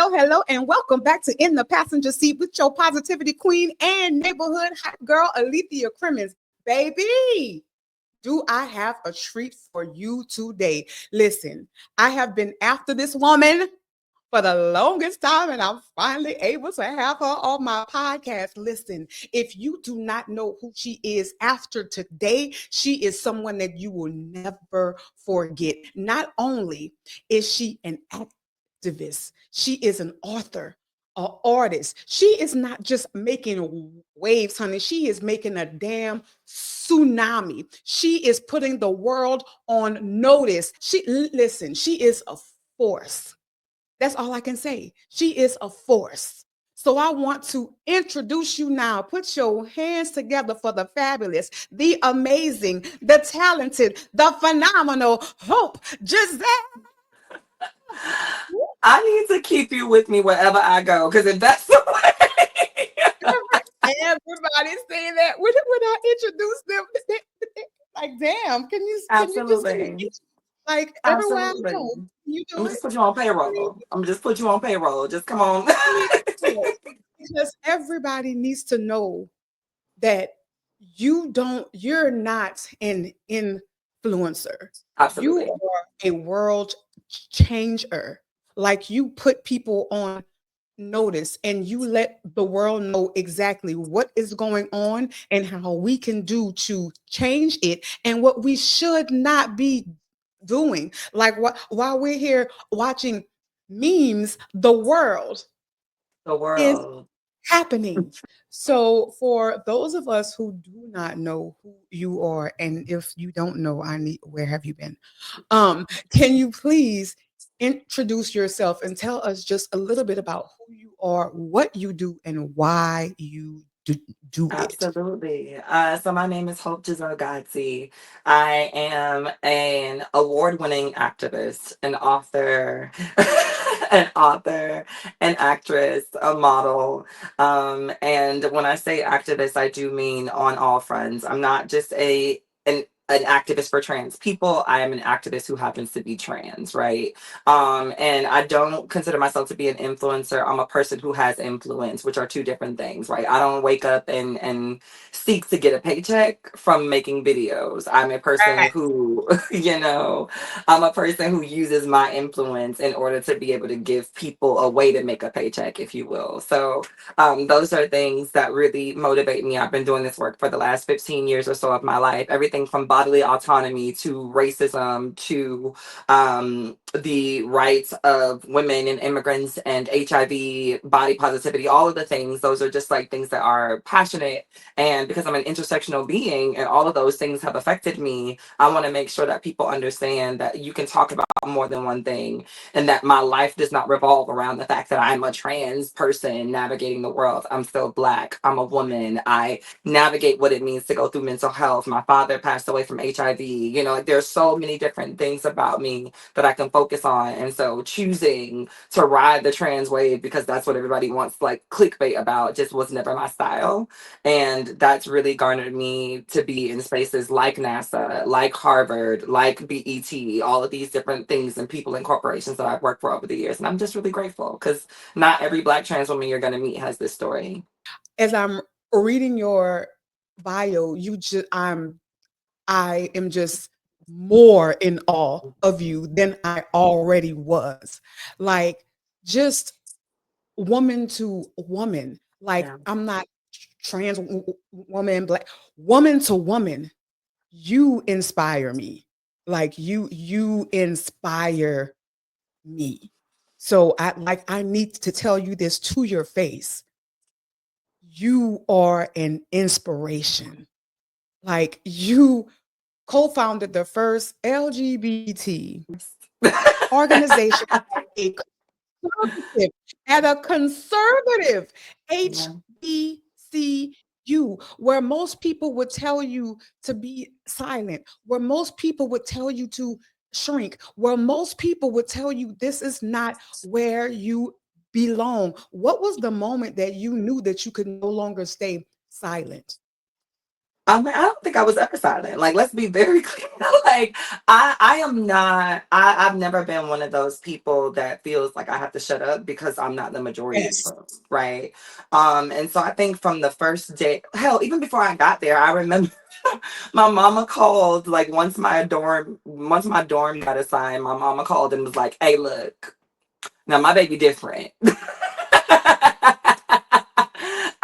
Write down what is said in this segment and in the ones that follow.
hello, and welcome back to In the Passenger Seat with your positivity queen and neighborhood hot girl, Alethea Crimmins. Baby, do I have a treat for you today? Listen, I have been after this woman for the longest time, and I'm finally able to have her on my podcast. Listen, if you do not know who she is after today, she is someone that you will never forget. Not only is she an activist, she is an author, an artist. She is not just making waves, honey. She is making a damn tsunami. She is putting the world on notice. Listen, she is a force. That's all I can say. She is a force. So I want to introduce you now. Put your hands together for the fabulous, the amazing, the talented, the phenomenal Hope Giselle. I need to keep you with me wherever I go, because if that's the way. Everybody's saying that. When I introduce them, like, damn, can you just Absolutely. like everywhere I Absolutely. go? Can you I'm do it? just put you on payroll. I'm just put you on payroll. Just come on. Because everybody needs to know that you're not an influencer. You Absolutely. are a world changer. Like, you put people on notice and you let the world know exactly what is going on and how we can do to change it and what we should not be doing. Like, what while we're here watching memes, the world The is world. happening. So for those of us who do not know who you are, and if you don't know, where have you been? Can you please introduce yourself and tell us just a little bit about who you are, what you do, and why you do it? Absolutely. So my name is Hope Giselle. I am an award-winning activist, an author, an actress, a model. And when I say activist, I do mean on all fronts. I'm not just an activist for trans people. I am an activist who happens to be trans, right? And I don't consider myself to be an influencer. I'm a person who has influence, which are two different things, right? I don't wake up and seek to get a paycheck from making videos. I'm a person Right. who, I'm a person who uses my influence in order to be able to give people a way to make a paycheck, if you will. So those are things that really motivate me. I've been doing this work for the last 15 years or so of my life, everything from bodily autonomy to racism to the rights of women and immigrants and HIV, body positivity, all of the things. Those are just like things that are passionate. And because I'm an intersectional being and all of those things have affected me, I want to make sure that people understand that you can talk about more than one thing and that my life does not revolve around the fact that I'm a trans person navigating the world. I'm still Black. I'm a woman. I navigate what it means to go through mental health. My father passed away from HIV. Like, there's so many different things about me that I can focus on. And so choosing to ride the trans wave because that's what everybody wants, like clickbait about, just was never my style. And that's really garnered me to be in spaces like NASA, like Harvard, like BET, all of these different things and people and corporations that I've worked for over the years. And I'm just really grateful because not every Black trans woman you're going to meet has this story. As I'm reading your bio, I am just more in awe of you than I already was. Like, just woman to woman. Like, Yeah. I'm not trans woman, Black woman to woman. You inspire me. Like, you inspire me. So I need to tell you this to your face. You are an inspiration. Like, you co-founded the first LGBT organization at a conservative Yeah. HBCU, where most people would tell you to be silent, where most people would tell you to shrink, where most people would tell you this is not where you belong. What was the moment that you knew that you could no longer stay silent? I mean, I don't think I was ever silent. Like, let's be very clear. Like, I am not. I've never been one of those people that feels like I have to shut up because I'm not the majority in the Yes. room, right? And so I think from the first day, hell, even before I got there, I remember my mama called. Like, once my dorm got assigned, my mama called and was like, "Hey, look, now my baby different."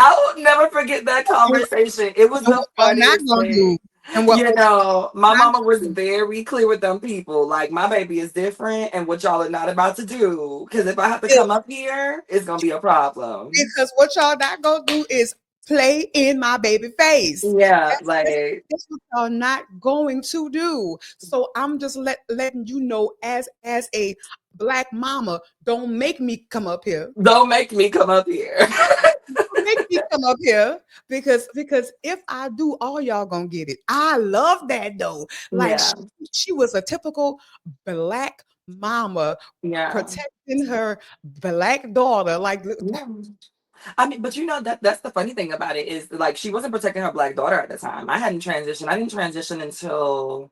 I will never forget that conversation. It was And the what y'all not funniest gonna do, thing. and what My not mama was gonna do. very clear with them people. Like, my baby is different, and what y'all are not about to do. Because if I have to come Is up here, it's gonna be a problem. because what y'all not gonna do is play in my baby face. Yeah, That's, like, that's what y'all not going to do. So I'm just letting you know, as a black mama, don't make me come up here. don't make me come up here. Don't make me come up here, because if I do, all y'all gonna get it. I love that though. Like Yeah, she was a typical black mama yeah, protecting her black daughter. Like yeah. I mean, but that's the funny thing about it is like she wasn't protecting her black daughter at the time. I hadn't transitioned. I didn't transition until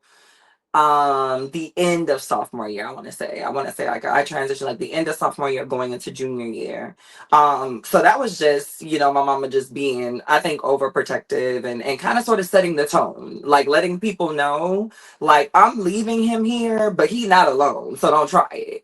the end of sophomore year. I want to say like I transitioned like the end of sophomore year going into junior year. So that was just, my mama just being, I think, overprotective and kind of sort of setting the tone, like letting people know like I'm leaving him here but he not alone, so don't try it,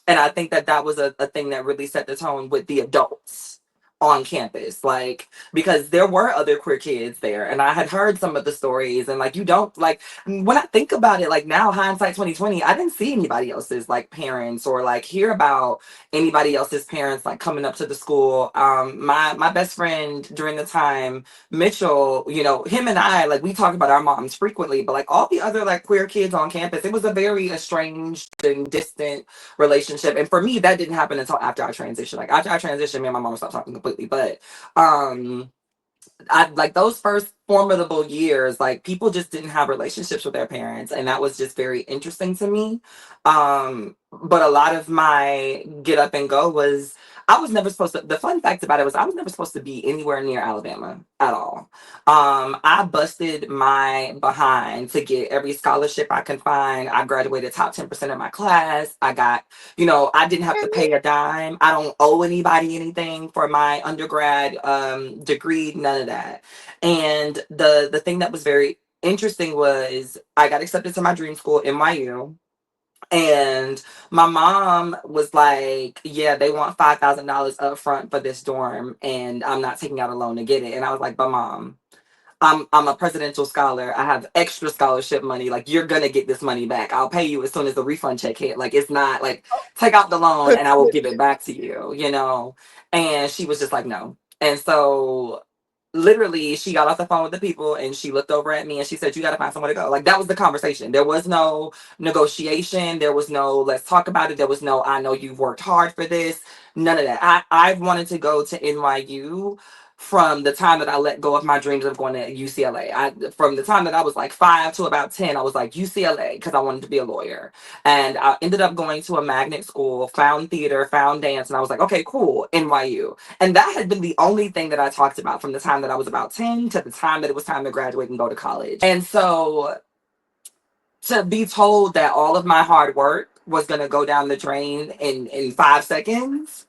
and I think that was a thing that really set the tone with the adults on campus, like, because there were other queer kids there and I had heard some of the stories, and like, you don't like, when I think about it, like now, hindsight 2020, I didn't see anybody else's like parents or like hear about anybody else's parents like coming up to the school. My best friend during the time, Mitchell, him and I, like, we talk about our moms frequently, but like all the other like queer kids on campus, it was a very estranged and distant relationship. And for me, that didn't happen until after I transitioned. Like after I transitioned, me and my mom stopped talking completely. But um I like those first formidable years, like people just didn't have relationships with their parents, and that was just very interesting to me. But a lot of my get up and go was I was never supposed to. The fun fact about it was I was never supposed to be anywhere near Alabama at all. I busted my behind to get every scholarship I can find. I graduated top 10% of my class. I didn't have to pay a dime. I don't owe anybody anything for my undergrad degree, none of that. And the thing that was very interesting was I got accepted to my dream school, NYU. And my mom was like, "Yeah, they want $5,000 up front for this dorm, and I'm not taking out a loan to get it." And I was like, "But mom, I'm a presidential scholar. I have extra scholarship money. Like, you're gonna get this money back. I'll pay you as soon as the refund check hit. Like, it's not like take out the loan and I will give it back to you. And she was just like, no. And so literally she got off the phone with the people and she looked over at me and she said, "You gotta find somewhere to go." Like, that was the conversation. There was no negotiation, there was no let's talk about it, there was no I know you've worked hard for this, none of that. I've wanted to go to NYU from the time that I let go of my dreams of going to UCLA. From the time that I was like 5 to about 10, I was like UCLA because I wanted to be a lawyer. And I ended up going to a magnet school, found theater, found dance, and I was like, okay, cool, NYU. And that had been the only thing that I talked about from the time that I was about 10 to the time that it was time to graduate and go to college. And so to be told that all of my hard work was going to go down the drain in 5 seconds,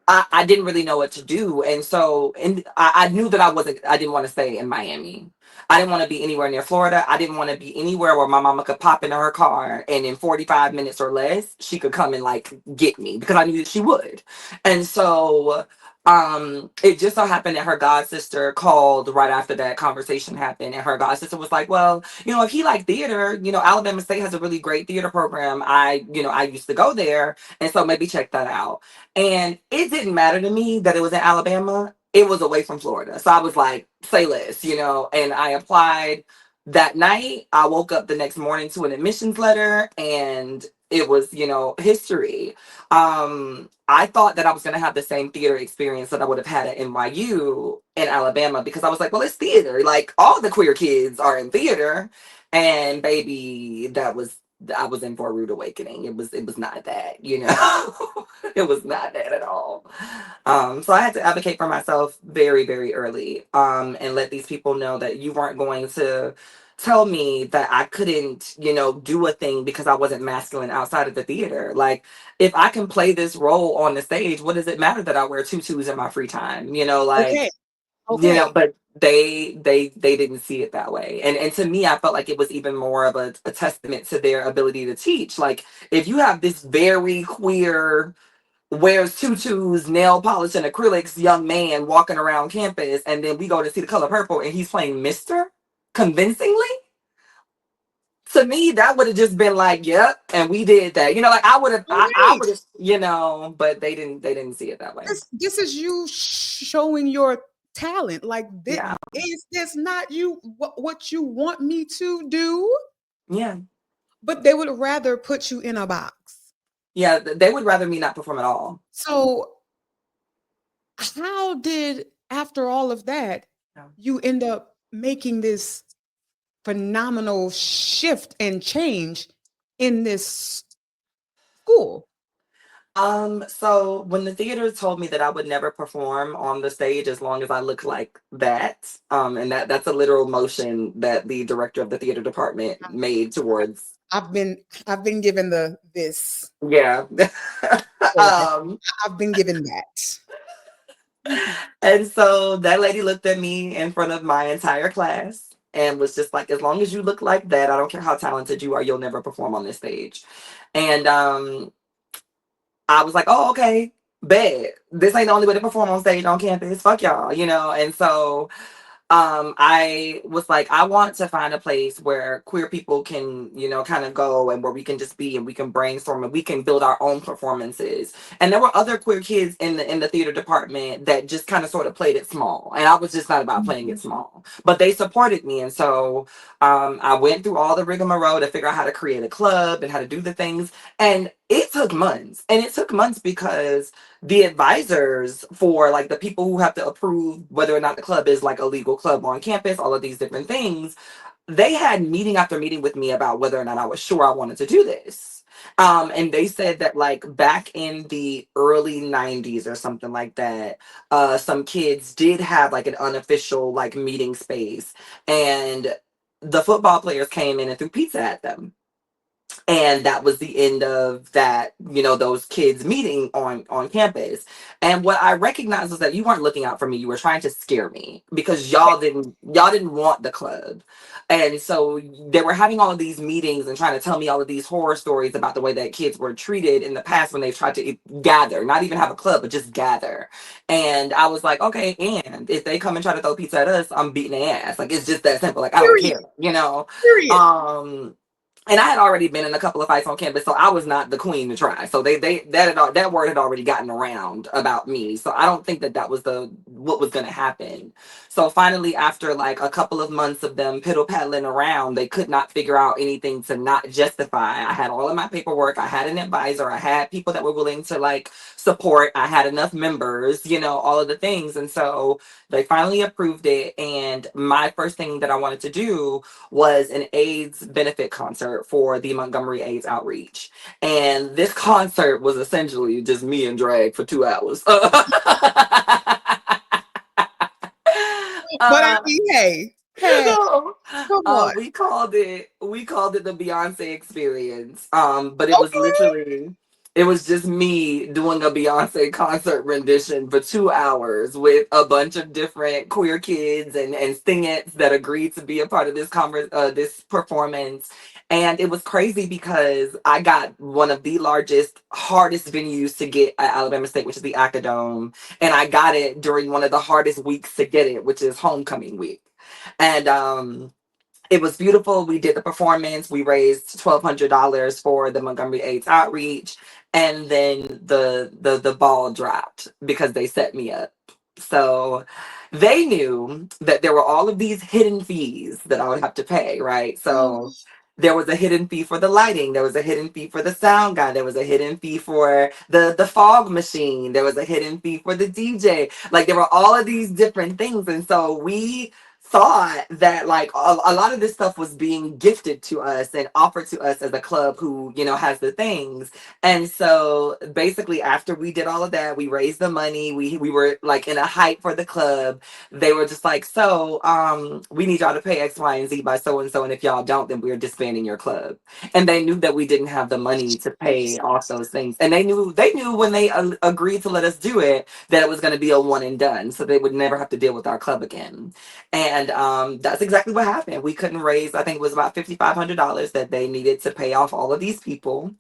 I didn't really know what to do. And so, I knew that I didn't want to stay in Miami. I didn't want to be anywhere near Florida. I didn't want to be anywhere where my mama could pop into her car and in 45 minutes or less, she could come and like get me, because I knew that she would. And so, it just so happened that her god sister called right after that conversation happened. And her god sister was like, "Well, if he liked theater, Alabama State has a really great theater program. I used to go there. And so maybe check that out." And it didn't matter to me that it was in Alabama. It was away from Florida. So I was like, say less. And I applied that night. I woke up the next morning to an admissions letter and it was, history. I thought that I was going to have the same theater experience that I would have had at NYU in Alabama, because I was like, well, it's theater. Like, all the queer kids are in theater. And baby, that was I was in for a rude awakening. It was not that, you know. It was not that at all. So I had to advocate for myself very, very early, and let these people know that you weren't going to tell me that I couldn't, do a thing because I wasn't masculine outside of the theater. Like, if I can play this role on the stage, what does it matter that I wear tutus in my free time? Okay. Okay. But they didn't see it that way. And to me, I felt like it was even more of a testament to their ability to teach. Like, if you have this very queer, wears tutus, nail polish, and acrylics young man walking around campus, and then we go to see The Color Purple and he's playing Mister convincingly, to me that would have just been like, yep, and we did that. Like, I would have, All I right. would have, but they didn't see it that way. This is you showing your talent. Like, Yeah. is this not you what you want me to do? Yeah. But they would rather put you in a box. Yeah, they would rather me not perform at all. So how did, after all of that, Yeah. you end up making this phenomenal shift and change in this school? So when the theater told me that I would never perform on the stage as long as I look like that, and that's a literal motion that the director of the theater department made towards. I've been given this. Yeah. um, I've been given that. and so that lady looked at me in front of my entire class and was just like, as long as you look like that, I don't care how talented you are, you'll never perform on this stage. And I was like, oh, okay, bet. This ain't the only way to perform on stage on campus. Fuck y'all. And so I was like, I want to find a place where queer people can, kind of go, and where we can just be and we can brainstorm and we can build our own performances. And there were other queer kids in the theater department that just kind of sort of played it small. And I was just not about playing it small. But they supported me. And so I went through all the rigmarole to figure out how to create a club and how to do the things. And it took months. And it took months because the advisors for, like, the people who have to approve whether or not the club is like a legal club on campus, all of these different things, they had meeting after meeting with me about whether or not I was sure I wanted to do this. And they said that, like, back in the early 90s or something like that, some kids did have like an unofficial like meeting space, and the football players came in and threw pizza at them. And that was the end of that, those kids meeting on campus. And what I recognized was that you weren't looking out for me, you were trying to scare me, because y'all didn't want the club. And so they were having all of these meetings and trying to tell me all of these horror stories about the way that kids were treated in the past when they've tried to gather, not even have a club, but just gather. And I was like, okay, and if they come and try to throw pizza at us, I'm beating their ass. Like, it's just that simple. Like, I don't Period. care. Period. And I had already been in a couple of fights on campus, so I was not the queen to try. So that word had already gotten around about me. So I don't think that was what was going to happen. So finally, after like a couple of months of them piddle paddling around, they could not figure out anything to not justify. I had all of my paperwork. I had an advisor. I had people that were willing to like support. I had enough members. All of the things. And so they finally approved it. And my first thing that I wanted to do was an AIDS benefit concert for the Montgomery AIDS outreach. And this concert was essentially just me and drag for 2 hours. But I mean, hey, So, come on. we called it the Beyonce experience. But it was literally, it was just me doing a Beyonce concert rendition for 2 hours with a bunch of different queer kids and stingettes that agreed to be a part of this performance. And it was crazy because I got one of the largest, hardest venues to get at Alabama State, which is the Acadome. And I got it during one of the hardest weeks to get it, which is homecoming week. And it was beautiful. We did the performance. We raised $1,200 for the Montgomery AIDS outreach, and then the ball dropped because they set me up. So they knew that there were all of these hidden fees that I would have to pay, right? So there was a hidden fee for the lighting. There was a hidden fee for the sound guy. There was a hidden fee for the fog machine. There was a hidden fee for the DJ. Like, there were all of these different things. And so we thought that like a lot of this stuff was being gifted to us and offered to us as a club who, you know, has the things. And so basically after we did all of that, we raised the money, we were like in a hype for the club. They were just like, so we need y'all to pay X, Y, and Z by so and so, and if y'all don't, then we're disbanding your club. And they knew that we didn't have the money to pay off those things, and they knew when they agreed to let us do it that it was going to be a one and done, so they would never have to deal with our club again. And that's exactly what happened. We couldn't raise, I think it was about $5,500 that they needed to pay off all of these people.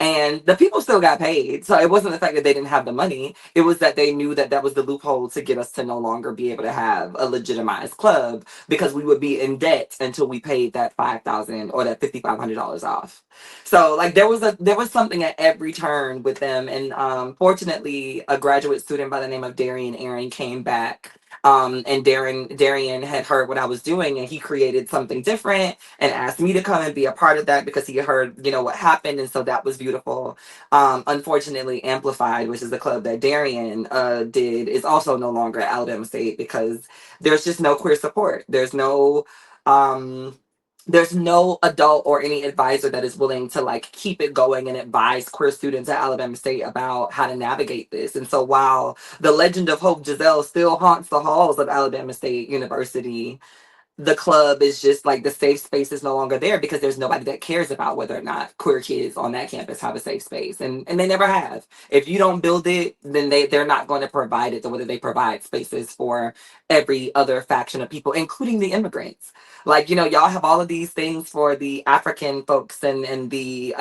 And the people still got paid. So it wasn't the fact that they didn't have the money. It was that they knew that that was the loophole to get us to no longer be able to have a legitimized club, because we would be in debt until we paid that 5,000 or that $5,500 off. So like there was something at every turn with them. And fortunately, a graduate student by the name of Darian Aaron came back, and Darian had heard what I was doing, and he created something different and asked me to come and be a part of that because he heard, you know, what happened. And so that was beautiful. Unfortunately, Amplified, which is the club that Darian did, is also no longer at Alabama State because there's just no queer support. Um, there's no adult or any advisor that is willing to like keep it going and advise queer students at Alabama State about how to navigate this. And so while the legend of Hope Giselle still haunts the halls of Alabama State University, the club is just like the safe space is no longer there because there's nobody that cares about whether or not queer kids on that campus have a safe space, and they never have. If you don't build it, then they're not going to provide it the way that they provide spaces for every other faction of people, including the immigrants. Like, you know, y'all have all of these things for the African folks and the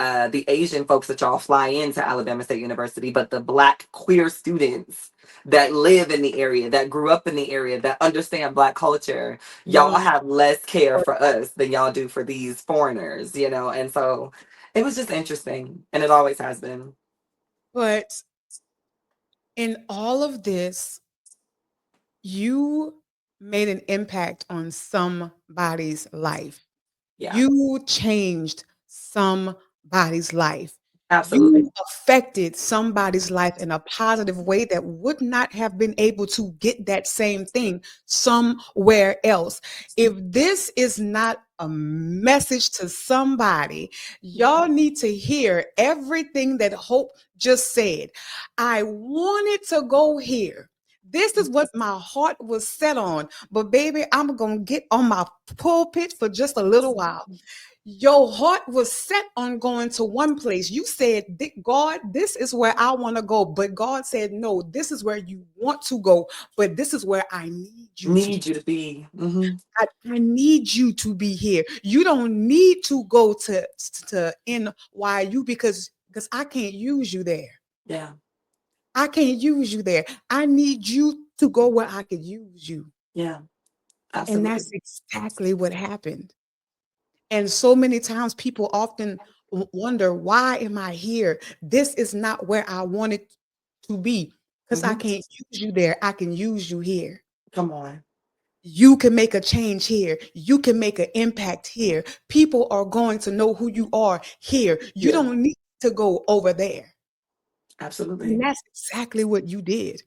Asian folks that y'all fly into Alabama State University, but the Black queer students that live in the area, that grew up in the area, that understand Black culture, y'all No. have less care for us than y'all do for these foreigners, you know? And so it was just interesting. And it always has been. But in all of this, you made an impact on somebody's life. Yeah, You changed somebody's life. absolutely. You affected somebody's life in a positive way that would not have been able to get that same thing somewhere else. If this is not a message to somebody, y'all need to hear everything that Hope just said. I wanted to go here. This is what my heart was set on. But baby, I'm going to get on my pulpit for just a little while. Your heart was set on going to one place. You said, God, this is where I want to go. But God said, no, this is where you want to go. But this is where I need you to. Need you to be. I need you to be here. You don't need to go to NYU because I can't use you there. Yeah, I can't use you there. I need you to go where I could use you. yeah, And absolutely. that's exactly what happened. And so many times people often wonder, why am I here? This is not where I wanted to be because I hmm can't use you there. I can use you here. Come on. You can make a change here. You can make an impact here. People are going to know who you are here. You Yeah, don't need to go over there. And absolutely. that's exactly what you did.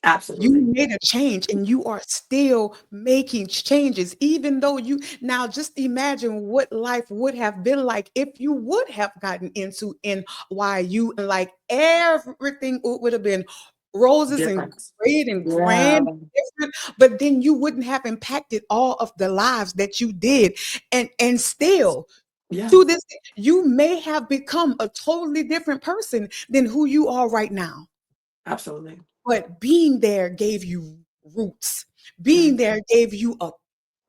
You Absolutely. made a change and you are still making changes, even though you now just imagine what life would have been like if you would have gotten into NYU and like everything would have been roses and Difference. great and Yeah, grand, different, but then you wouldn't have impacted all of the lives that you did. And still yeah, to this day, you may have become a totally different person than who you are right now. absolutely. But being there gave you roots. Being Mhm. there gave you a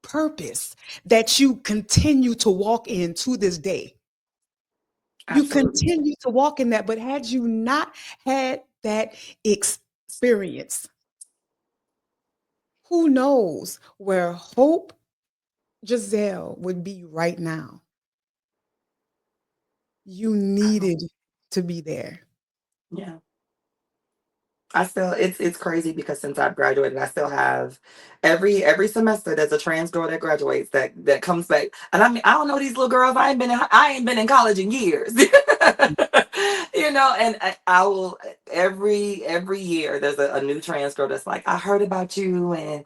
purpose that you continue to walk in to this day. You Absolutely. continue to walk in that, but had you not had that experience, who knows where Hope Giselle would be right now? You Wow. needed to be there. Yeah. I still it's crazy because since I've graduated, I still have every semester there's a trans girl that graduates that comes back. And I mean, I don't know these little girls. I ain't been in college in years. And I will every year there's a new trans girl that's like, I heard about you, and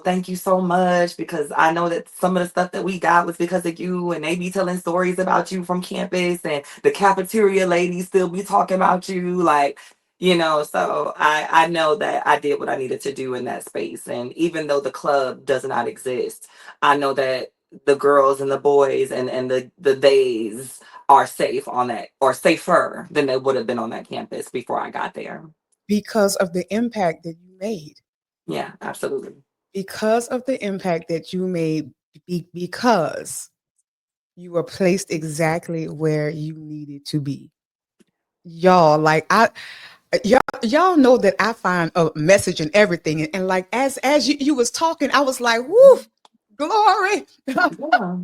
thank you so much, because I know that some of the stuff that we got was because of you, and they be telling stories about you from campus, and the cafeteria ladies still be talking about you, like, so I know that I did what I needed to do in that space. And even though the club does not exist, I know that the girls and the boys and the days are safe on that, or safer than they would have been on that campus before I got there. Because of the impact that you made. Yeah, absolutely. Because of the impact that you made, because you were placed exactly where you needed to be. Y'all, like y'all know that I find a message in everything. And like as you was talking, I was like, whoo, glory. Yeah.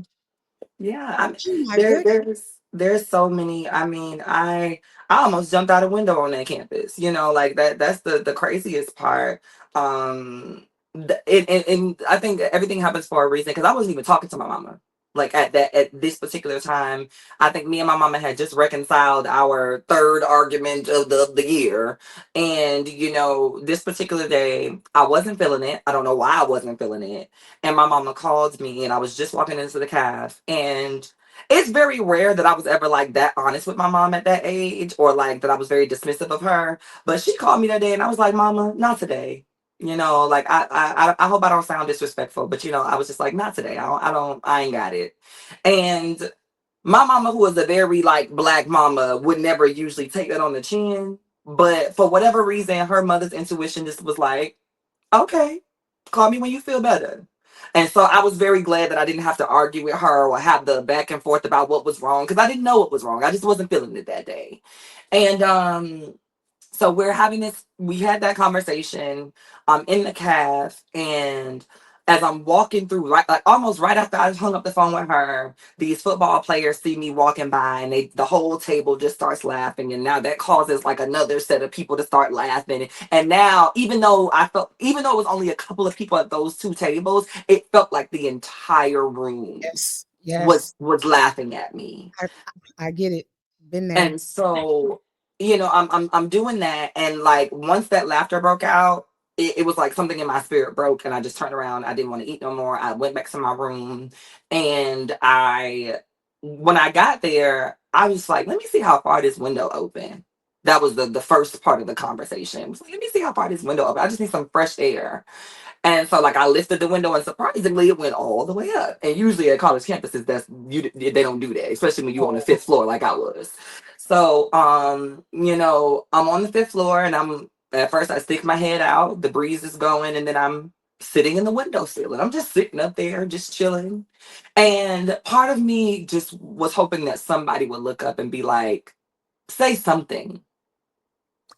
Yeah, Oh my there goodness. there's so many. I mean, I almost jumped out a window on that campus. Like that's the craziest part. And I think everything happens for a reason, because I wasn't even talking to my mama. Like at this particular time, I think me and my mama had just reconciled our third argument of the year. And this particular day, I wasn't feeling it. I don't know why I wasn't feeling it. And my mama called me, and I was just walking into the calf. And it's very rare that I was ever like that honest with my mom at that age, or like that I was very dismissive of her. But she called me that day, and I was like, Mama, not today. Like I hope I don't sound disrespectful, but I was just like, not today. I ain't got it. And my mama, who was a very like black mama, would never usually take that on the chin. But for whatever reason, her mother's intuition just was like, okay, call me when you feel better. And so I was very glad that I didn't have to argue with her or have the back and forth about what was wrong, because I didn't know what was wrong. I just wasn't feeling it that day. And so we had that conversation in the calf. And as I'm walking through, right, like almost right after I hung up the phone with her, these football players see me walking by, and the whole table just starts laughing. And now that causes like another set of people to start laughing. And now, even though it was only a couple of people at those two tables, it felt like the entire room Yes. Yes. was laughing at me. I, I get it. Been there. And so, I'm doing that, and like once that laughter broke out, it was like something in my spirit broke, and I just turned around. I didn't want to eat no more. I went back to my room, and when I got there, I was like, let me see how far this window open. That was the first part of the conversation. I was like, let me see how far this window open. I just need some fresh air. And so like I lifted the window, and surprisingly it went all the way up. And usually at college campuses, they don't do that, especially when you're on the fifth floor like I was. So I'm on the fifth floor, and I'm at first I stick my head out, the breeze is going, and then I'm sitting in the windowsill, and I'm just sitting up there, just chilling. And part of me just was hoping that somebody would look up and be like, say something.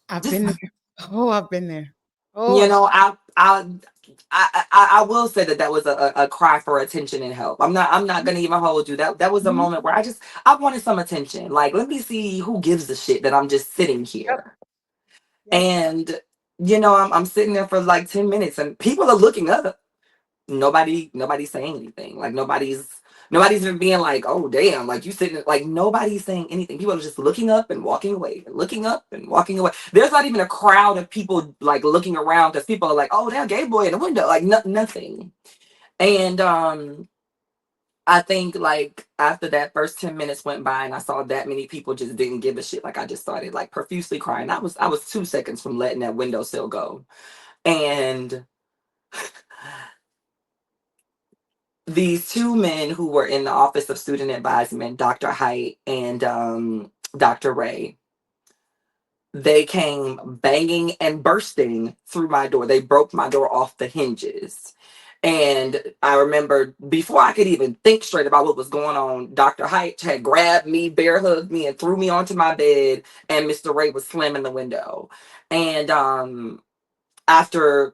I've Just been there. Oh, I've been there. Oh, you know, I will say that was a cry for attention and help. I'm not gonna even hold you. That was a mhm. moment where I wanted some attention. Like, let me see who gives a shit that I'm just sitting Yep. here. Yep. And I'm sitting there for like 10 minutes, and people are looking up. Nobody's saying anything. Like nobody's even being like, oh damn, like you sitting, like nobody's saying anything. People are just looking up and walking away, and looking up and walking away. There's not even a crowd of people like looking around, because people are like, oh, that gay boy in the window, like nothing. And I think like after that first 10 minutes went by, and I saw that many people just didn't give a shit, like I just started like profusely crying. I was 2 seconds from letting that windowsill go. And these two men who were in the Office of Student Advisement, Dr. Height and Dr. Ray, they came banging and bursting through my door. They broke my door off the hinges. And I remember, before I could even think straight about what was going on, Dr. Height had grabbed me, bear hugged me, and threw me onto my bed, and Mr. Ray was slamming the window. And after,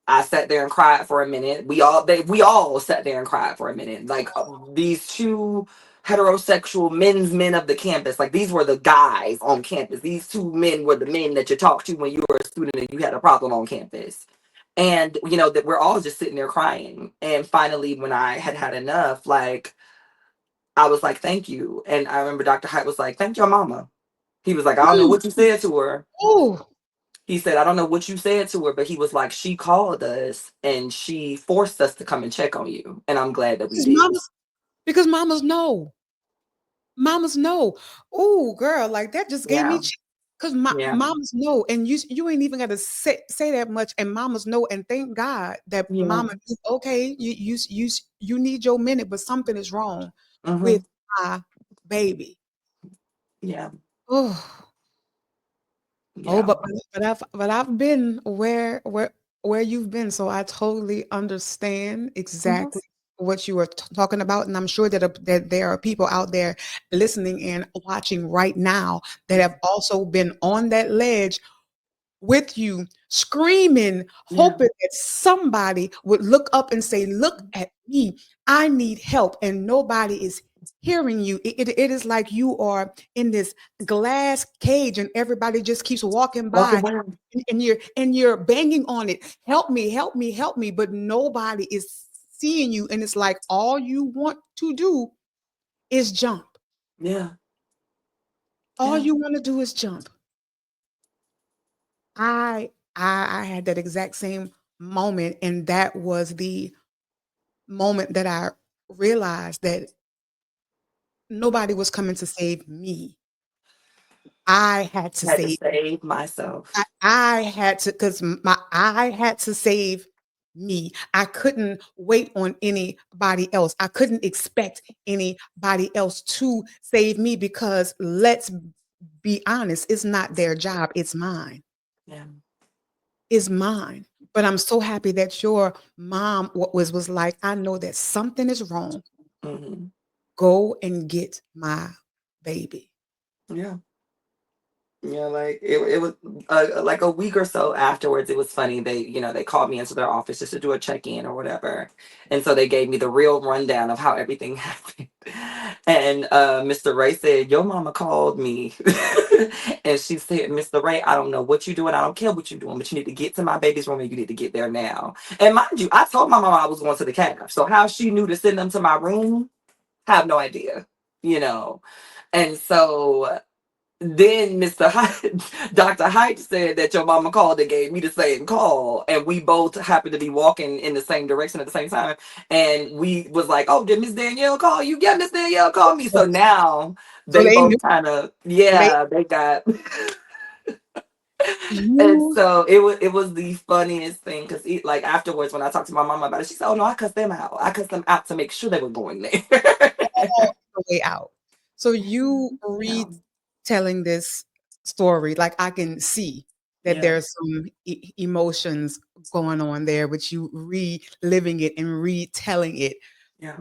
I sat there and cried for a minute. We all sat there and cried for a minute. Like these two heterosexual men of the campus, like these were the guys on campus. These two men were the men that you talked to when you were a student and you had a problem on campus. And that we're all just sitting there crying. And finally, when I had had enough, like I was like, thank you. And I remember Dr. Hyde was like, thank your mama. He was like, I don't know Mm. what you said to her. Oh, He said, I don't know what you said to her, but he was like, she called us and she forced us to come and check on you. And I'm glad that we because did. mamas know. Mamas know. Oh, girl, like that just gave me Yeah. because Yeah. mamas know, and you ain't even got to say that much, and mamas know, and thank God that Yeah. mama, okay, you need your minute, but something is wrong Hmm. with my baby. Yeah. Oh, oh, Yeah. but I've been where you've been, so I totally understand Hmm. exactly what you are talking about, and I'm sure that there are people out there listening and watching right now that have also been on that ledge with you, screaming, Yeah. hoping that somebody would look up and say, "Look at me, I need help," and nobody is hearing you. It is like you are in this glass cage, and everybody just keeps walking Walking by, around. and you're banging on it, "Help me, help me, help me," but nobody is seeing you, and it's like all you want to do is jump. Yeah. All Yeah. you want to do is jump. I had that exact same moment, and that was the moment that I realized that nobody was coming to save me. I had to Had to save save myself. I had to, because my I had to save me. I couldn't wait on anybody else. I couldn't expect anybody else to save me because let's be honest, it's not their job, it's mine. Yeah. Is mine. But I'm so happy that your mom was like, I know that something is wrong. Hmm. Go and get my baby. Yeah. Yeah, like it was like a week or so afterwards. It was funny. They called me into their office just to do a check in or whatever, and so they gave me the real rundown of how everything happened. And Mr. Ray said, "Your mama called me, and she said, Mr. Ray, I don't know what you're doing. I don't care what you're doing, but you need to get to my baby's room and you need to get there now." And mind you, I told my mama I was going to the calf, so how she knew to send them to my room, have no idea, you know. And so then Mr. Hyde, Dr. Hyde said that your mama called and gave me the same call, and we both happened to be walking in the same direction at the same time. And we was like, "Oh, did Miss Danielle call you?" "Yeah, Miss Danielle called me." So now So they they knew. both kind of, So they yeah, they got. And you so it was the funniest thing because like afterwards when I talked to my mama about it, she said, "Oh no, I cussed them out. I cussed them out to make sure they were going there." all the way out. So you Yeah, retelling this story, like I can see that yeah, there's some emotions going on there, but you reliving it and retelling it. yeah.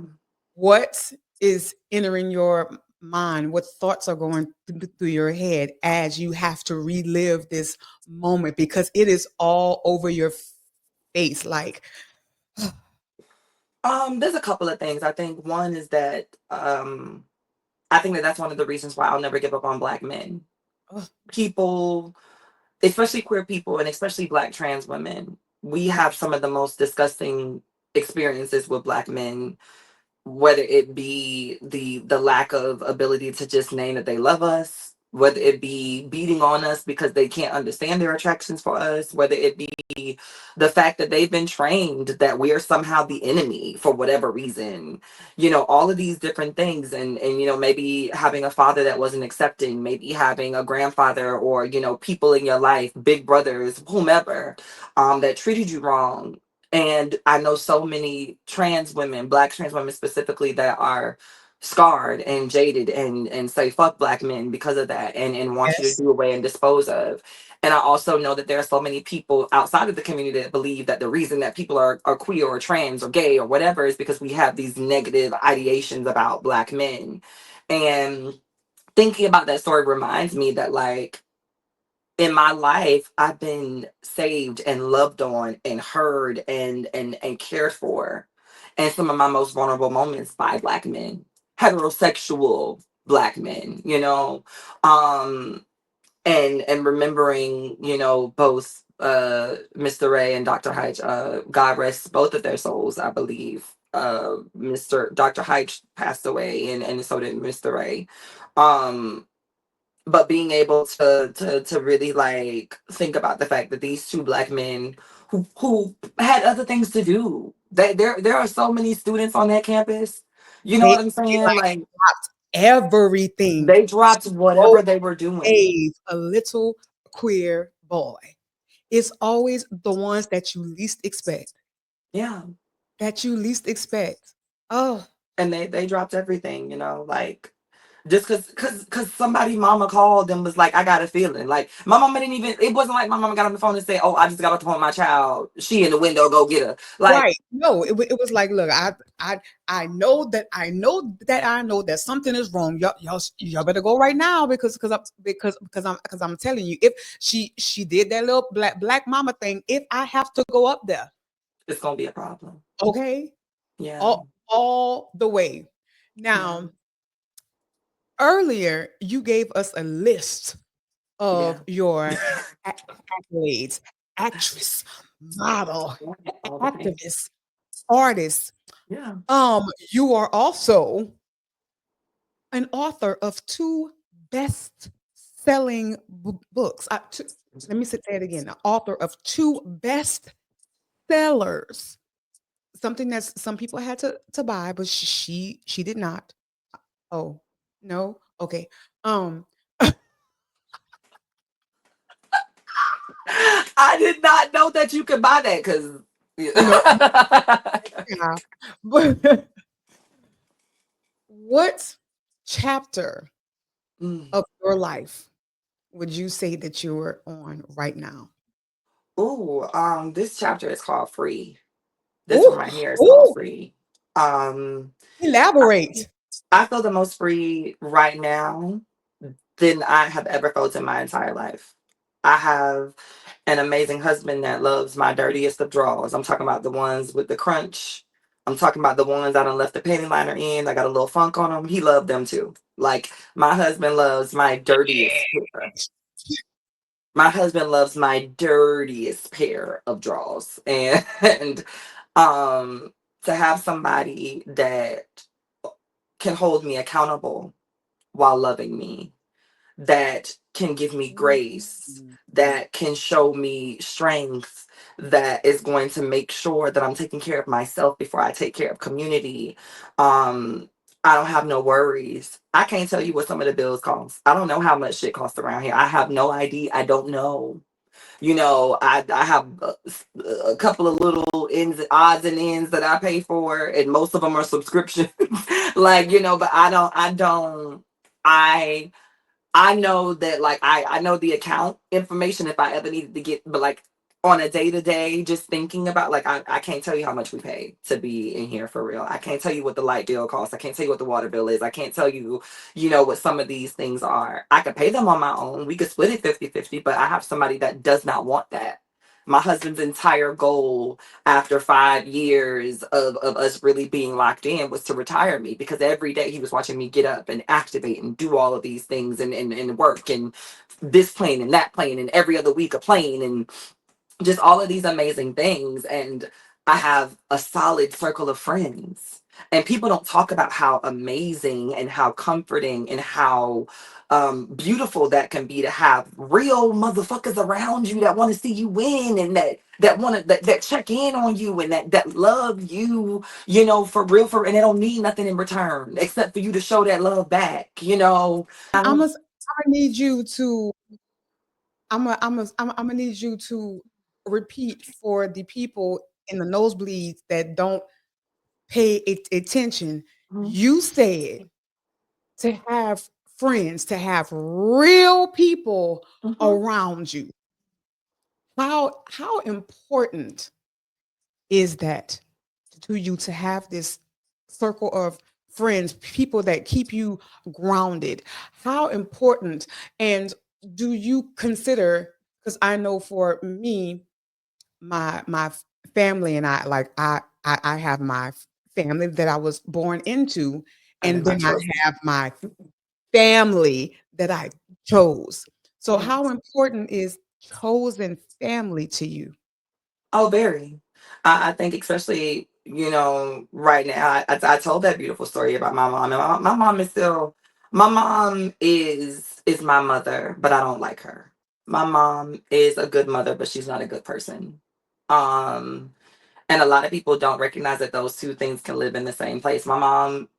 What is entering your mind? What thoughts are going through your head as you have to relive this moment because it is all over your face? Like, There's a couple of things. I think one is that I think that that's one of the reasons why I'll never give up on Black men. oh, People, especially queer people, and especially Black trans women, we have some of the most disgusting experiences with Black men, whether it be the lack of ability to just name that they love us, whether it be beating on us because they can't understand their attractions for us, whether it be the fact that they've been trained that we are somehow the enemy for whatever reason, all of these different things. And maybe having a father that wasn't accepting, maybe having a grandfather or people in your life, big brothers, whomever, that treated you wrong. And I know so many trans women, Black trans women specifically, that are scarred and jaded and say fuck Black men because of that, and want you to yes, do away and dispose of. And I also know that there are so many people outside of the community that believe that the reason that people are queer or trans or gay or whatever is because we have these negative ideations about Black men. And thinking about that story reminds me that, like, in my life I've been saved and loved on and heard and cared for, and some of my most vulnerable moments by Black men, heterosexual Black men, um and remembering, both Mr. Ray and Dr. Hyde, God rest both of their souls, I believe. Mr. Dr. Hyde passed away, and so did Mr. Ray. Um, but being able to really like think about the fact that these two black men who had other things to do. There are so many students on that campus. You know They, what I'm they saying? like Like dropped everything they dropped to go whatever they were doing. save a little queer boy. It's always the ones that you least expect. Yeah. That you least expect. Oh, And they dropped everything, you know, like just cause somebody mama called and was like, I got a feeling. Like my mama didn't even, it wasn't like my mama got on the phone and said, oh, I just got off the phone with my child. She in the window, go get her. Like right. No, it was like, look, I know that I know that something is wrong. Y'all better go right now because I'm telling you, if she did that little black mama thing, if I have to go up there, it's gonna be a problem. okay, Yeah. all the way. Yeah. Now, earlier you gave us a list Yeah. of your accolades: actress, model, All the things. activist, artist. Yeah. You are also an author of two best-selling books. Let me say that again. The author of two best sellers. Something that some people had to buy, but she did not. Oh no. Okay. Um. I did not know that you could buy that because No. Yeah. But what chapter mm. of your life would you say that you're on right now? Ooh, this chapter is called Free. This one Ooh, right here is called ooh, Free. Um, I, elaborate. I feel the most free right now than I have ever felt in my entire life. I have an amazing husband that loves my dirtiest of drawers. I'm talking about the ones with the crunch. I'm talking about the ones I done left the panty liner in. I got a little funk on them. He loved them too. Like my husband loves my dirtiest pair. My husband loves my dirtiest pair of drawers. And um to have somebody that can hold me accountable while loving me, that can give me grace, that can show me strength, that is going to make sure that I'm taking care of myself before I take care of community. Um, I don't have no worries. I can't tell you what some of the bills cost. I don't know how much shit costs around here. I have no idea. I don't know. You know, I have a couple of little odds and ends that I pay for, and most of them are subscriptions. Like, you know, but I I know that like I know the account information if I ever needed to get, but like on a day to day, just thinking about like I can't tell you how much we pay to be in here for real. I can't tell you what the light bill costs. I can't tell you what the water bill is. I can't tell you, you know, what some of these things are. I could pay them on my own. We could split it 50-50, but I have somebody that does not want that. My husband's entire goal after 5 years of us really being locked in was to retire me because every day he was watching me get up and activate and do all of these things and work and this plane and that plane and every other week a plane and just all of these amazing things. And I have a solid circle of friends. And people don't talk about how amazing and how comforting and how beautiful that can be to have real motherfuckers around you that want to see you win and that want to that check in on you and that love you, you know, for real, and they don't need nothing in return except for you to show that love back, you know. I need you to I'm gonna need you to repeat for the people in the nosebleeds that don't pay attention. Mhm. You said to have friends, to have real people Mhm. around you. How important is that to you to have this circle of friends, people that keep you grounded? How important, and do you consider, because I know for me, my family and I, like I have my family that I was born into, And then and my then I children. have my family that I chose. So how Yes. important is chosen family to you? Oh, very. I think especially right now, I told that beautiful story about my mom, and my mom is still, my mom is my mother, but I don't like her. My mom is a good mother, but she's not a good person. Um, and a lot of people don't recognize that those two things can live in the same place. My mom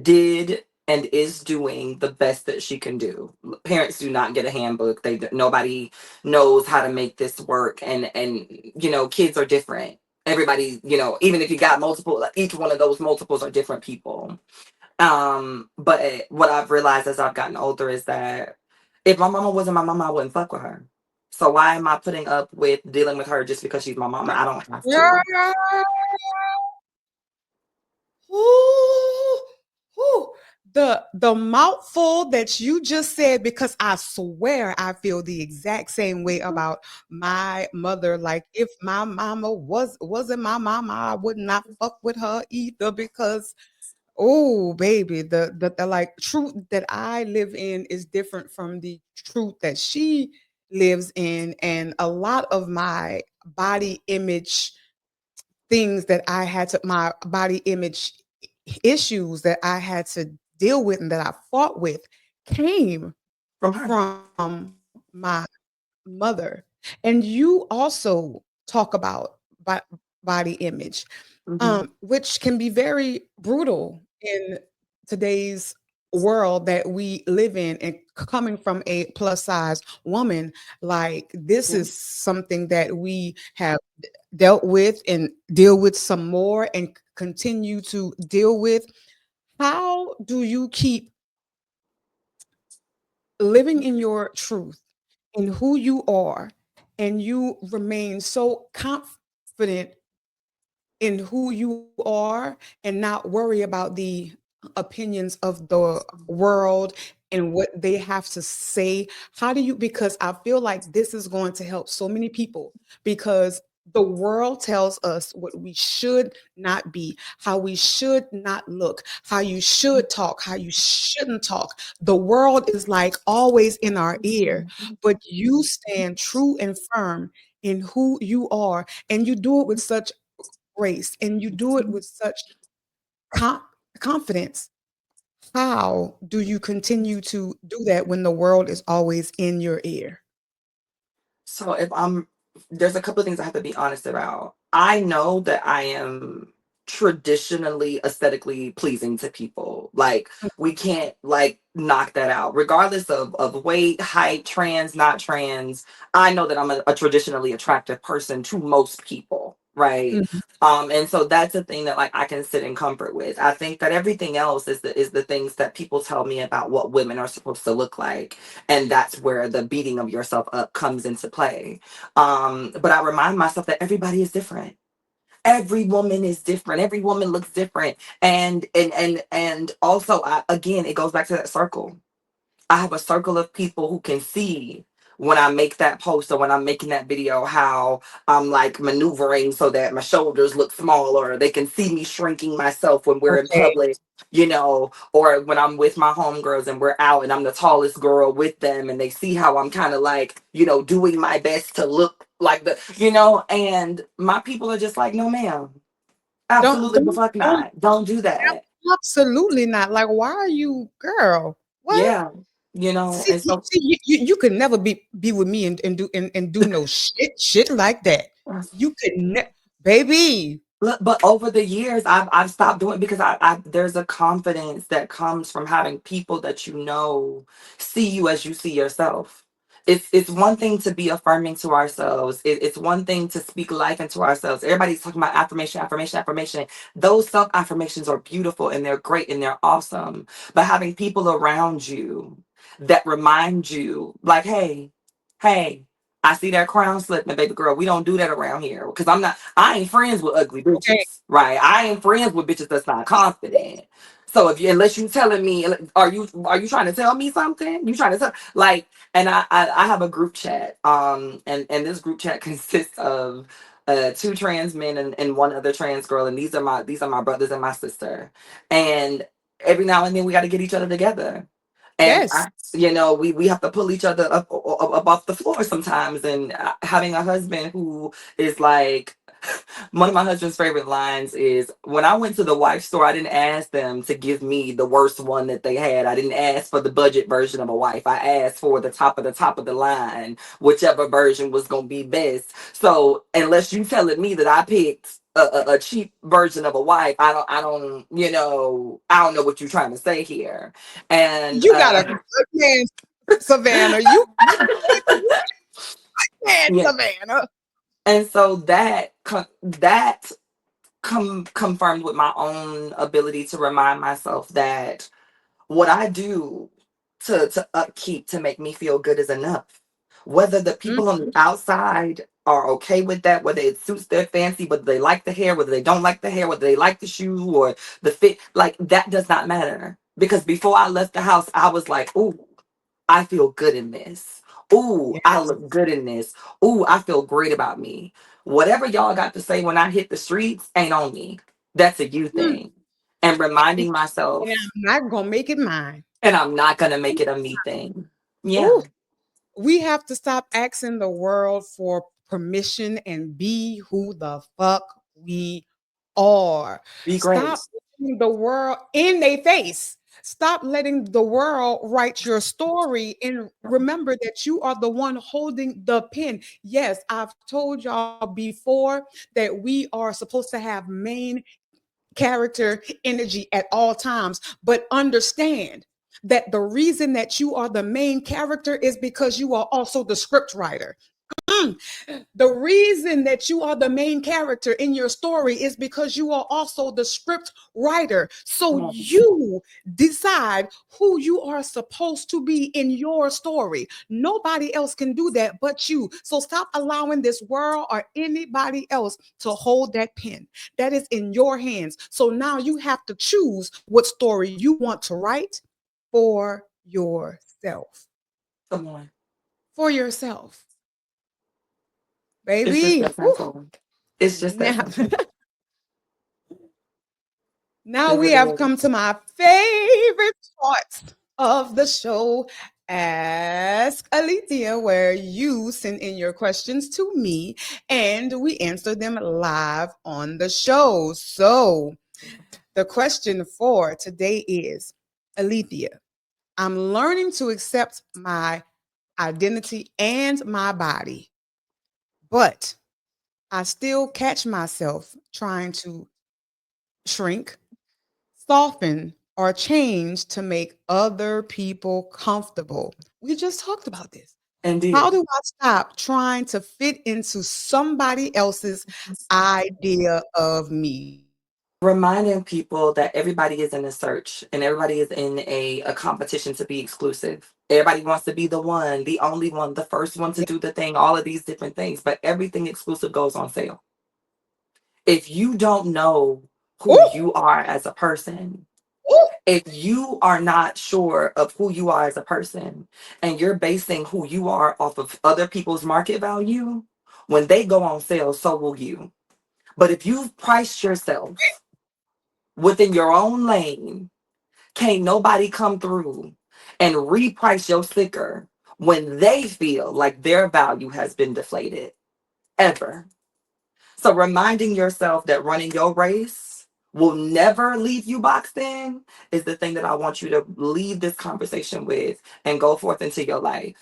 did and is doing the best that she can do. Parents do not get a handbook. Nobody knows how to make this work, and kids are different. Everybody, even if you got multiple, like, each one of those multiples are different people. But what I've realized as I've gotten older is that if my mama wasn't my mama, I wouldn't fuck with her. So why am I putting up with dealing with her just because she's my mama? I don't have to. Yeah. Ooh, ooh. The mouthful that you just said, because I swear I feel the exact same way about my mother. Like, if my mama wasn't my mama, I would not fuck with her either, because oh baby, the like truth that I live in is different from the truth that she lives in. And a lot of my body image things that I had to my body image issues that I had to deal with and that I fought with came From her. from my mother. And you also talk about body image, Hmm. which can be very brutal in today's world that we live in. And coming from a plus size woman, like, this Yeah. is something that we have dealt with and deal with some more and continue to deal with. How do you keep living in your truth, in who you are, and you remain so confident in who you are and not worry about the opinions of the world and what they have to say? How do you, because I feel like this is going to help so many people, because the world tells us what we should not be, how we should not look, how you should talk, how you shouldn't talk. The world is like always in our ear, but you stand true and firm in who you are, and you do it with such grace, and you do it with such com- confidence. How do you continue to do that when the world is always in your ear? So there's a couple of things I have to be honest about. I know that I am traditionally aesthetically pleasing to people. Like, we can't, like, knock that out. Regardless of weight, height, trans, not trans, I know that I'm a traditionally attractive person to most people, right? Mhm. And so that's a thing that, like, I can sit in comfort with. I think that everything else is the things that people tell me about what women are supposed to look like, and that's where the beating of yourself up comes into play. But I remind myself that everybody is different. Every woman is different. Every woman looks different. And also, again, it goes back to that circle. I have a circle of people who can see when I make that post or when I'm making that video how I'm, like, maneuvering so that my shoulders look smaller. They can see me shrinking myself when we're in Okay. public, or when I'm with my homegirls and we're out and I'm the tallest girl with them, and they see how I'm kind of, like, doing my best to look like and my people are just like, no, ma'am. Don't Absolutely the don't fuck don't not. Don't do that. absolutely not. Like, why are you, girl? What? Yeah. See, And so you could never be with me and do no shit like that. You could baby. look, but over the years, I've stopped doing, because there's a confidence that comes from having people that see you as you see yourself. It's one thing to be affirming to ourselves. It's one thing to speak life into ourselves. Everybody's talking about affirmation, affirmation, affirmation. Those self affirmations are beautiful and they're great and they're awesome. But having people around you that remind you, like, hey, I see that crown slipping, baby girl. We don't do that around here. Because I ain't friends with ugly Okay. bitches, right? I ain't friends with bitches that's not confident. So unless you telling me, are you trying to tell me something? You trying to tell, like, and I have a group chat, and this group chat consists of two trans men and one other trans girl, and these are my brothers and my sister, and every now and then we got to get each other together. And Yes. we have to pull each other up off the floor sometimes. And having a husband who is like one of my husband's favorite lines is, when I went to the wife store, I didn't ask them to give me the worst one that they had. I didn't ask for the budget version of a wife. I asked for the top of the line, whichever version was gonna be best. So unless you telling me that I picked a cheap version of a wife, I don't know what you're trying to say here. And You got a good man, Savannah. You man, yeah, Savannah. and so that confirmed with my own ability to remind myself that what I do to upkeep to make me feel good is enough. Whether the Mm, people on the outside are okay with that, whether it suits their fancy, whether they like the hair, whether they don't like the hair, whether they like the shoe or the fit, like that does not matter. Because before I left the house, I was like, ooh, I feel good in this. Ooh, I yes. look good in this. Ooh, I feel great about me. Whatever y'all got to say when I hit the streets ain't on me. That's a you Mm. thing. And reminding And myself, I'm not gonna make it mine. and I'm not gonna make it a me thing. Yeah, Ooh, we have to stop asking the world for permission and be who the fuck we are. be great. Stop letting the world in their face. Stop letting the world write your story and remember that you are the one holding the pen. Yes, I've told y'all before that we are supposed to have main character energy at all times, but understand that the reason that you are the main character is because you are also the script writer. Mm. The reason that you are the main character in your story is because you are also the script writer. So Come on. you decide who you are supposed to be in your story. Nobody else can do that but you. So stop allowing this world or anybody else to hold that pen. That is in your hands. So now you have to choose what story you want to write for yourself. Come on. For yourself, It's just baby. that Woo. simple. It's just that Now, simple. now It we really have is. come to my favorite part of the show, Ask Alethea, where you send in your questions to me and we answer them live on the show. So, the question for today is, Alethea, I'm learning to accept my identity and my body, but I still catch myself trying to shrink, soften, or change to make other people comfortable. We just talked about this. How Indeed. do I stop trying to fit into somebody else's idea of me? Reminding people that everybody is in a search and everybody is in a competition to be exclusive. Everybody wants to be the one, the only one, the first one to Yeah. do the thing, all of these different things, but everything exclusive goes on sale. If you don't know who Ooh, you are as a person, ooh. if you are not sure of who you are as a person and you're basing who you are off of other people's market value, when they go on sale, so will you. But if you've priced yourself within your own lane, can't nobody come through and reprice your sticker when they feel like their value has been deflated ever. So reminding yourself that running your race will never leave you boxed in is the thing that I want you to leave this conversation with and go forth into your life.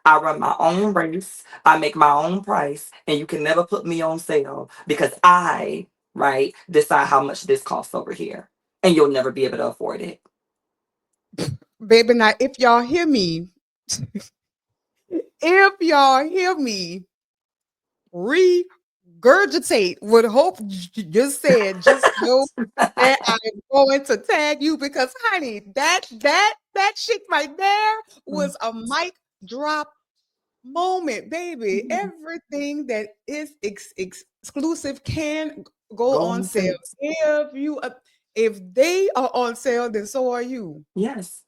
I run my own race, I make my own price, and you can never put me on sale because I, right, decide how much this costs over here. And you'll never be able to afford it. Baby, now if y'all hear me, if y'all hear me regurgitate what Hope just said, just know that I am going to tag you because, honey, that shit right there was a mic drop moment, baby. Everything that is exclusive can go Go on on sale. sale. If they are on sale, then so are you. Yes.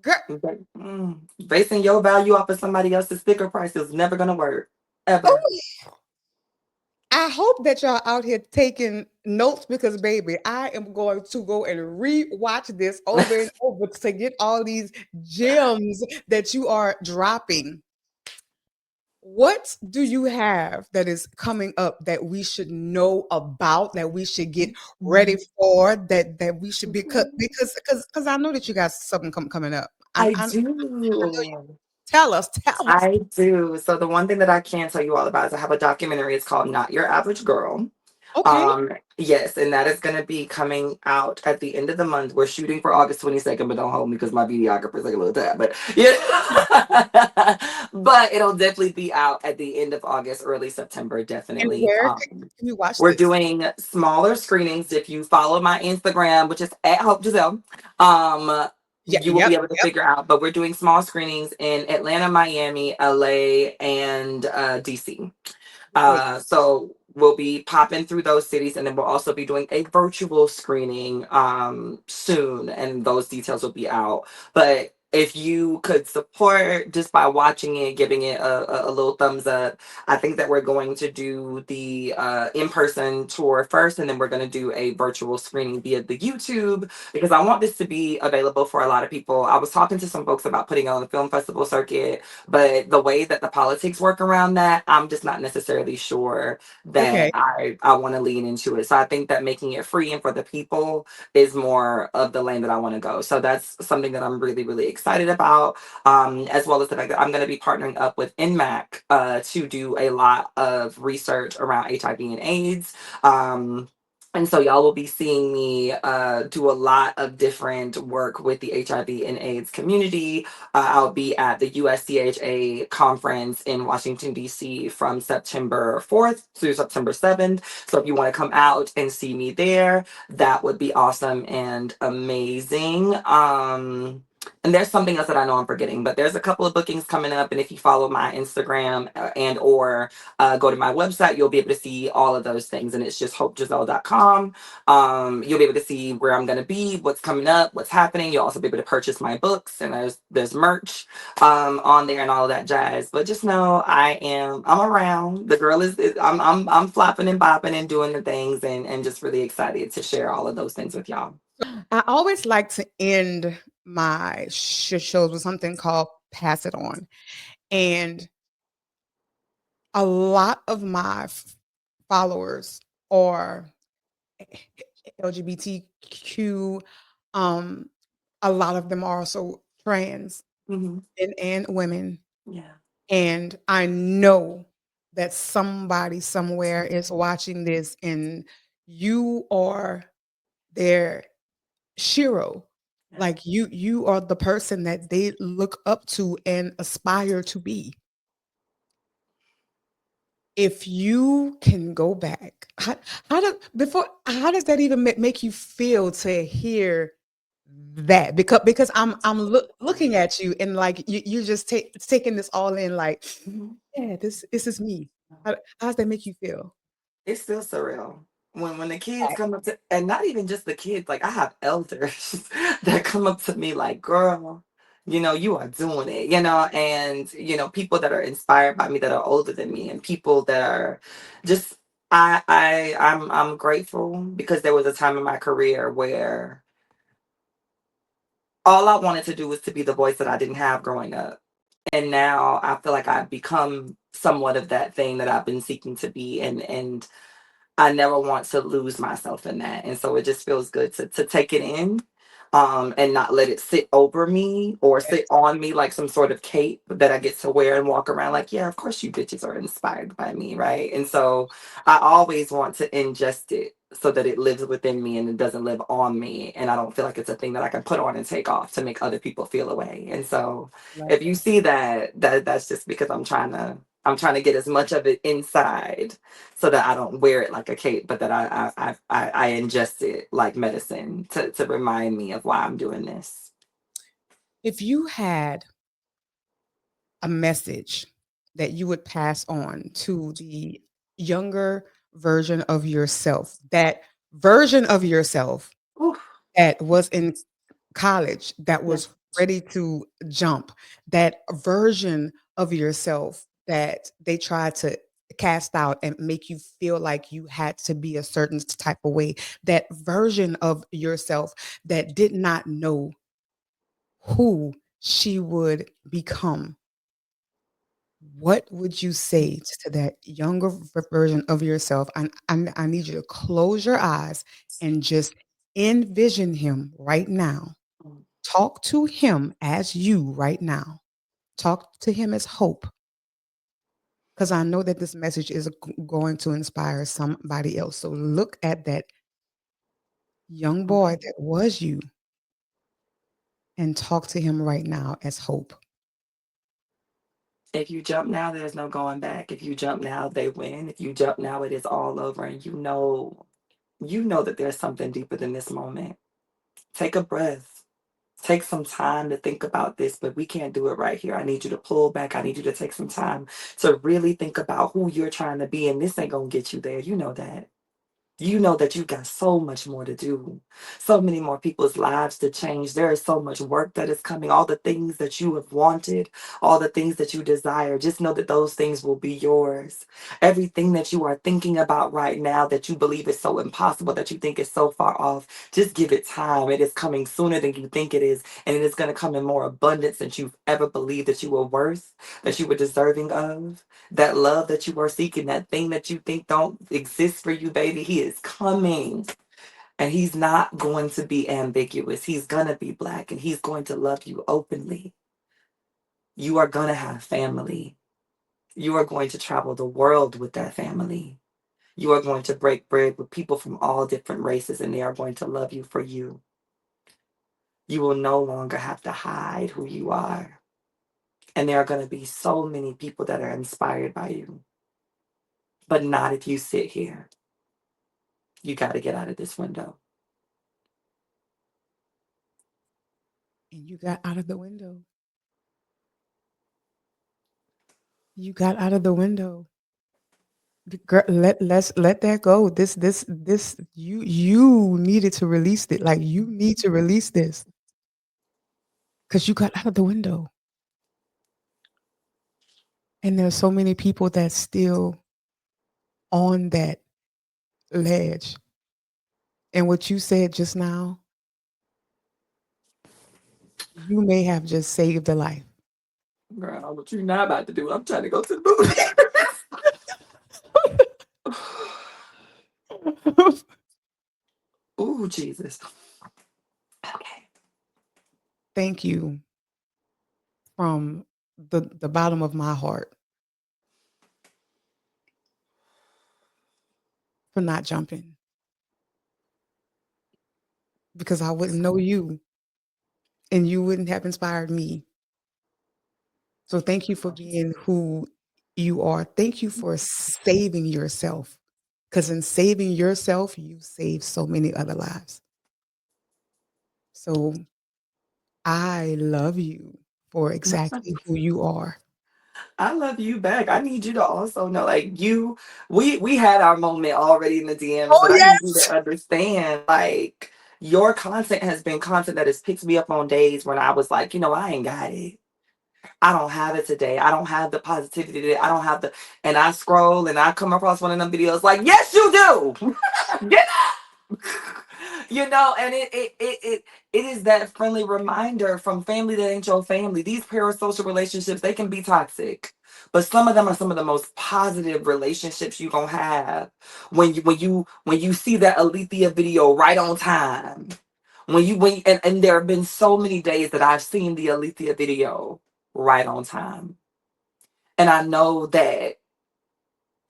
Girl, Basing your value off of somebody else's sticker price is never gonna work. Ever. oh, I hope that y'all out here taking notes because, baby, I am going to go and rewatch this over and over to get all these gems that you are dropping. What do you have that is coming up that we should know about, that we should get ready for, that we should be, because I know that you got something coming up. I I know you. do. Tell us. I do. So the one thing that I can tell you all about is I have a documentary. It's called Not Your Average Girl. Okay. Yes, and that is going to be coming out at the end of the month. We're shooting for August 22nd, but don't hold me because my videographer's like a little tad. But yeah, but it'll definitely be out at the end of August, early September, And definitely. where can we watch We're this? doing smaller screenings. If you follow my Instagram, which is at Hope Giselle, um, Yeah. you will Yep. be able to figure out. But we're doing small screenings in Atlanta, Miami, LA, and DC. Great. So we'll be popping through those cities, and then we'll also be doing a virtual screening soon, and those details will be out. But if you could support just by watching it, giving it a little thumbs up, I think that we're going to do the in-person tour first, and then we're going to do a virtual screening via the YouTube because I want this to be available for a lot of people. I was talking to some folks about putting it on the film festival circuit, but the way that the politics work around that, I'm just not necessarily sure that Okay. I want to lean into it. So I think that making it free and for the people is more of the lane that I want to go. So that's something that I'm really, really excited about. As well as the fact that I'm going to be partnering up with NMAC to do a lot of research around HIV and AIDS. And so y'all will be seeing me do a lot of different work with the HIV and AIDS community. I'll be at the USCHA conference in Washington, D.C. from September 4th through September 7th. So if you want to come out and see me there, that would be awesome and amazing. And there's something else that I know I'm forgetting, but there's a couple of bookings coming up. And if you follow my Instagram and or go to my website, you'll be able to see all of those things. And it's just hopegiselle.com. You'll be able to see where I'm going to be, what's coming up, what's happening. You'll also be able to purchase my books, and there's merch on there and all of that jazz. But just know I'm around. The girl I'm flopping and bopping and doing the things, and just really excited to share all of those things with y'all. I always like to end my shows with something called Pass It On. And a lot of my followers are LGBTQ. Um, a lot of them are also trans Hmm. and women. Yeah. And I know that somebody somewhere is watching this, and you are their Shiro. Yeah. Like you are the person that they look up to and aspire to be. If you can go back, how does that even make you feel to hear that? Because I'm looking at you, and like you just taking this all in, like, Mhm. yeah, this is me. How does that make you feel? It's still surreal when the kids come up to, and not even just the kids, like I have elders that come up to me like, girl, you are doing it, and people that are inspired by me that are older than me, and people that are just I'm grateful because there was a time in my career where all I wanted to do was to be the voice that I didn't have growing up. And now I feel like I've become somewhat of that thing that I've been seeking to be, and I never want to lose myself in that. And so it just feels good to take it in, and not let it sit over me or sit on me like some sort of cape that I get to wear and walk around like, yeah, of course you bitches are inspired by me, right? And so I always want to ingest it so that it lives within me and it doesn't live on me. And I don't feel like it's a thing that I can put on and take off to make other people feel away. And so Love if you see that's just because I'm trying to get as much of it inside so that I don't wear it like a cape, but that I ingest it like medicine to remind me of why I'm doing this. If you had a message that you would pass on to the younger version of yourself, that version of yourself Oof, that was in college, that yeah. was ready to jump, that version of yourself that they tried to cast out and make you feel like you had to be a certain type of way, that version of yourself that did not know who she would become, what would you say to that younger version of yourself? I need you to close your eyes and just envision him right now. Mm. Talk to him as you right now. Talk to him as Hope, because I know that this message is going to inspire somebody else. So look at that young boy Okay. that was you and talk to him right now as Hope. If you jump now, there's no going back. If you jump now, they win. If you jump now, it is all over. And you know that there's something deeper than this moment. Take a breath. Take some time to think about this, but we can't do it right here. I need you to pull back. I need you to take some time to really think about who you're trying to be. And this ain't going to get you there. You know that. You know that you got so much more to do, so many more people's lives to change. There is so much work that is coming, all the things that you have wanted, all the things that you desire. Just know that those things will be yours. Everything that you are thinking about right now that you believe is so impossible, that you think is so far off, just give it time. It is coming sooner than you think it is, and it is going to come in more abundance than you've ever believed that you were worth, that you were deserving of. That love that you are seeking, that thing that you think don't exist for you, baby, he is coming. And he's not going to be ambiguous. He's going to be black and he's going to love you openly. You are going to have family. You are going to travel the world with that family. You are going to break bread with people from all different races and they are going to love you for you. You will no longer have to hide who you are. And there are going to be so many people that are inspired by you. But not if you sit here. You got to get out of this window. And you got out of the window. You got out of the window. Girl, let that go. This you needed to release it. Like you need to release this because you got out of the window. And there's so many people that's still on that ledge. And what you said just now, you may have just saved a life. Girl, what you not about to do? I'm trying to go to the movies. Ooh, Jesus. Okay. Thank you from the bottom of my heart for not jumping because I wouldn't know you and you wouldn't have inspired me. So thank you for being who you are. Thank you for saving yourself because in saving yourself, you save so many other lives. So I love you for exactly who you are. I love you back. I need you to also know, like we had our moment already in the DMs, Oh but I need you to yes. understand, like your content has been content that has picked me up on days when I was like, I ain't got it. I don't have it today. I don't have the positivity today. I don't have the, and I scroll and I come across one of them videos like, yes, you do. Get up. And it is that friendly reminder from family that ain't your family. These parasocial relationships, they can be toxic. But some of them are some of the most positive relationships you gonna have when you see that Alethea video right on time. And there have been so many days that I've seen the Alethea video right on time. And I know that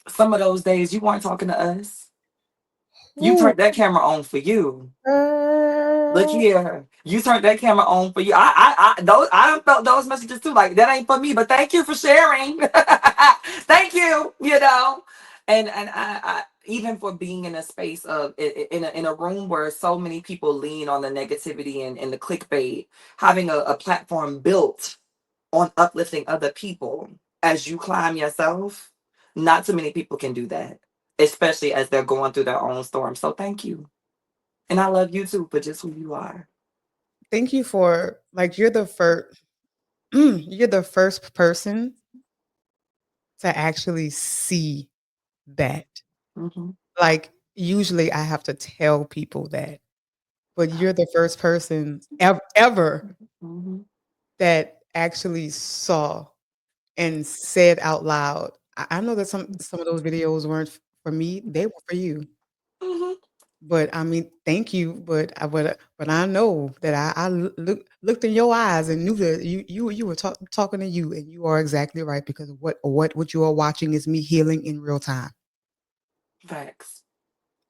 some of those days you weren't talking to us. You Ooh, turned that camera on for you. Look girl. here, you turned that camera on for you. I don't felt those messages too. Like that ain't for me, but thank you for sharing. Thank you. And even for being in a space of in a room where so many people lean on the negativity and the clickbait, having a platform built on uplifting other people as you climb yourself. Not too many people can do that, especially as they're going through their own storm. So thank you. And I love you too for just who you are. Thank you for like you're the first person to actually see that. Mm-hmm. Like usually I have to tell people that, but you're the first person ever Mm-hmm. that actually saw and said out loud. I know that some of those videos weren't for me; they were for you. Mhm. But I mean, thank you. But I know that looked in your eyes and knew that you were talking to you, and you are exactly right because what you are watching is me healing in real time, Facts.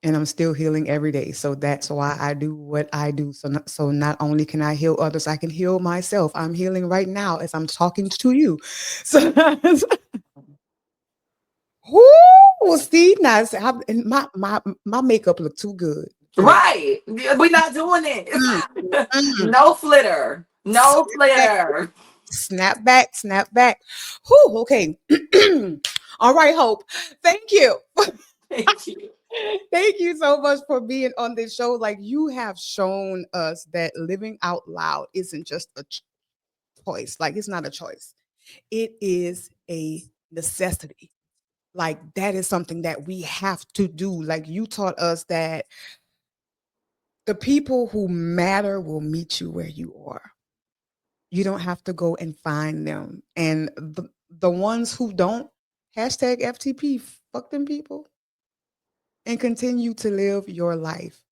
and I'm still healing every day. So that's why I do what I do. So not only can I heal others, I can heal myself. I'm healing right now as I'm talking to you. So. Whoo, see now, and my makeup look too good for that. Right. We're not doing Mm, it. mm. No flitter. No Snap back, flitter. snap back, snap back. Whoo, okay. All right, Hope. Thank you. Thank you. Thank you so much for being on this show. Like you have shown us that living out loud isn't just a choice. Like it's not a choice. It is a necessity. Like that is something that we have to do. Like you taught us that the people who matter will meet you where you are. You don't have to go and find them. And the ones who don't, hashtag FTP, fuck them people and continue to live your life.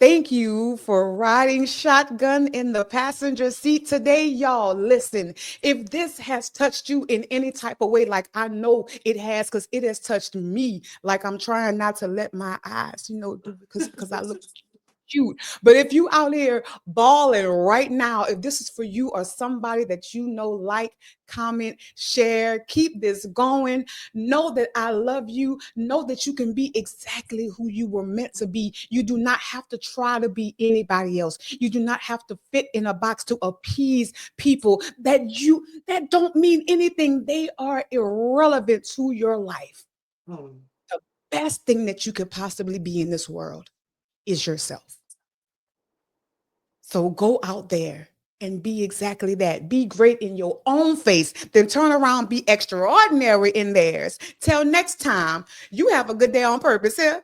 Thank you for riding shotgun in the passenger seat today, y'all. Listen, if this has touched you in any type of way, like I know it has, because it has touched me. Like I'm trying not to let my eyes, because I look cute. But if you out here balling right now, if this is for you or somebody that you know, like, comment, share, keep this going. Know that I love you. Know that you can be exactly who you were meant to be. You do not have to try to be anybody else. You do not have to fit in a box to appease people that don't mean anything. They are irrelevant to your life. Hmm. The best thing that you could possibly be in this world is yourself. So go out there and be exactly that. Be great in your own face, then turn around, be extraordinary in theirs. Till next time, you have a good day on purpose here.